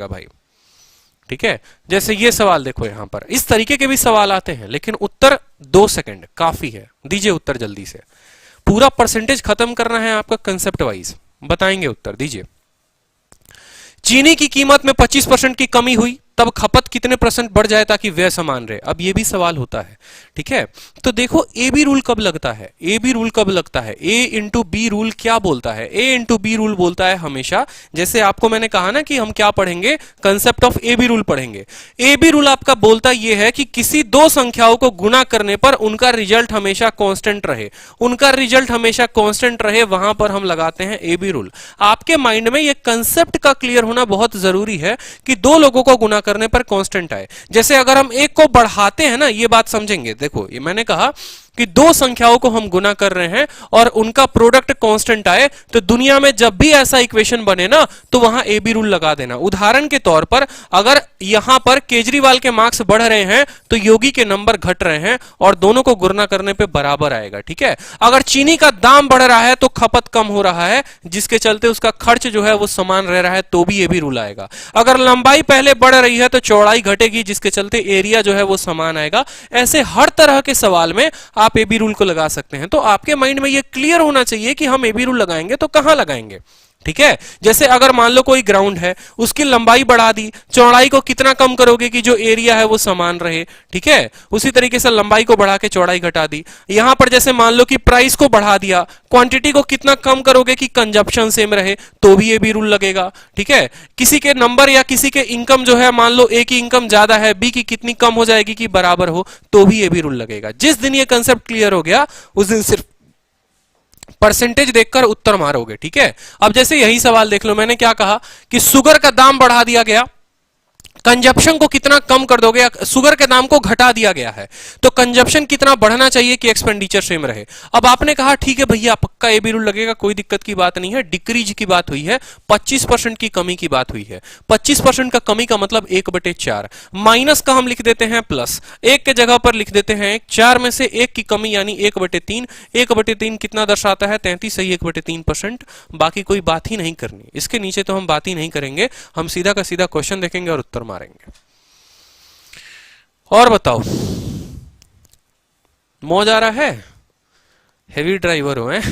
भाई, ठीक है। जैसे ये सवाल देखो, यहां पर इस तरीके के भी सवाल आते हैं, लेकिन उत्तर 2 सेकंड काफी है। दीजिए उत्तर जल्दी से, पूरा परसेंटेज खत्म करना है आपका कंसेप्ट वाइज, बताएंगे उत्तर, दीजिए। चीनी की कीमत में 25% की कमी हुई, तब खपत कितने % बढ़ जाए ताकि व्यय समान रहे। अब ये भी सवाल होता है, ठीक है। तो देखो ए बी रूल कब लगता है, ए बी रूल कब लगता है, ए इंटू बी रूल क्या बोलता है, ए इंटू बी रूल बोलता है हमेशा, जैसे आपको मैंने कहा ना कि हम क्या पढ़ेंगे, concept of A B rule पढ़ेंगे। ए बी रूल आपका बोलता ये है कि किसी दो संख्याओं को गुना करने पर उनका रिजल्ट हमेशा कांस्टेंट रहे, उनका रिजल्ट हमेशा कांस्टेंट रहे, वहां पर हम लगाते हैं ए बी रूल। आपके माइंड में ये कंसेप्ट का क्लियर होना बहुत जरूरी है कि दो लोगों को गुना करने पर कांस्टेंट आए। जैसे अगर हम एक को बढ़ाते हैं ना, ये बात समझेंगे। देखो ये मैंने कहा कि दो संख्याओं को हम गुना कर रहे हैं और उनका प्रोडक्ट कांस्टेंट आए, तो दुनिया में जब भी ऐसा इक्वेशन बने ना, तो वहां ए बी रूल लगा देना। उदाहरण के तौर पर अगर यहां पर केजरीवाल के मार्क्स बढ़ रहे हैं तो योगी के नंबर घट रहे हैं, और दोनों को गुना करने पे बराबर आएगा, ठीक है। अगर चीनी का दाम बढ़ रहा है तो खपत कम हो रहा है, जिसके चलते उसका खर्च जो है वो समान रह रहा है, तो भी ए बी रूल आएगा। अगर लंबाई पहले बढ़ रही है तो चौड़ाई घटेगी, जिसके चलते एरिया जो है वो समान आएगा। ऐसे हर तरह के सवाल में आप ए बी रूल को लगा सकते हैं। तो आपके माइंड में ये क्लियर होना चाहिए कि हम ए बी रूल लगाएंगे तो कहां लगाएंगे, ठीक है। जैसे अगर मान लो कोई ग्राउंड है, उसकी लंबाई बढ़ा दी, चौड़ाई को कितना कम करोगे कि जो एरिया है वो समान रहे, ठीक है। उसी तरीके से लंबाई को बढ़ा के चौड़ाई घटा दी। यहां पर जैसे मान लो कि प्राइस को बढ़ा दिया, क्वांटिटी को कितना कम करोगे कि कंजप्शन सेम रहे, तो भी ये भी रूल लगेगा, ठीक है। किसी के नंबर या किसी के इनकम जो है, मान लो ए की इनकम ज्यादा है, बी की कितनी कम हो जाएगी कि बराबर हो, तो भी ये भी रूल लगेगा। जिस दिन ये कंसेप्ट क्लियर हो गया उस दिन सिर्फ परसेंटेज देखकर उत्तर मारोगे, ठीक है। अब जैसे यही सवाल देख लो, मैंने क्या कहा कि शुगर का दाम बढ़ा दिया गया, कंजप्शन को कितना कम कर दोगे, शुगर के दाम को घटा दिया गया है, तो कंजप्शन कितना बढ़ना चाहिए कि एक्सपेंडिचर सेम रहे। अब आपने कहा ठीक है भैया पक्का ए बी रूल लगेगा, कोई दिक्कत की बात नहीं है। डिक्रीज की बात हुई है, 25% की कमी की बात हुई है। 25% का कमी का मतलब 1/4, माइनस का हम लिख देते हैं प्लस, एक के जगह पर लिख देते हैं 4 में से 1 की कमी यानी 1/3। 1/3 कितना दर्शाता है, 33, सही 1/3%। बाकी कोई बात ही नहीं करनी, इसके नीचे तो हम बात ही नहीं करेंगे, हम सीधा का सीधा क्वेश्चन देखेंगे और उत्तर मारेंगे। और बताओ, मौज आ रहा है, हेवी ड्राइवर हो हैं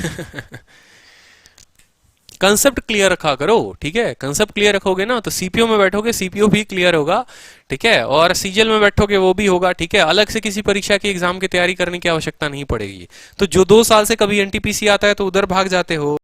कंसेप्ट क्लियर रखा करो, ठीक है। कंसेप्ट क्लियर रखोगे ना तो सीपीयू में बैठोगे, सीपीयू भी क्लियर होगा, ठीक है। और सीजीएल में बैठोगे वो भी होगा, ठीक है। अलग से किसी परीक्षा की एग्जाम की तैयारी करने की आवश्यकता नहीं पड़ेगी। तो जो 2 साल से कभी एनटीपीसी आता है तो उधर भाग जाते हो।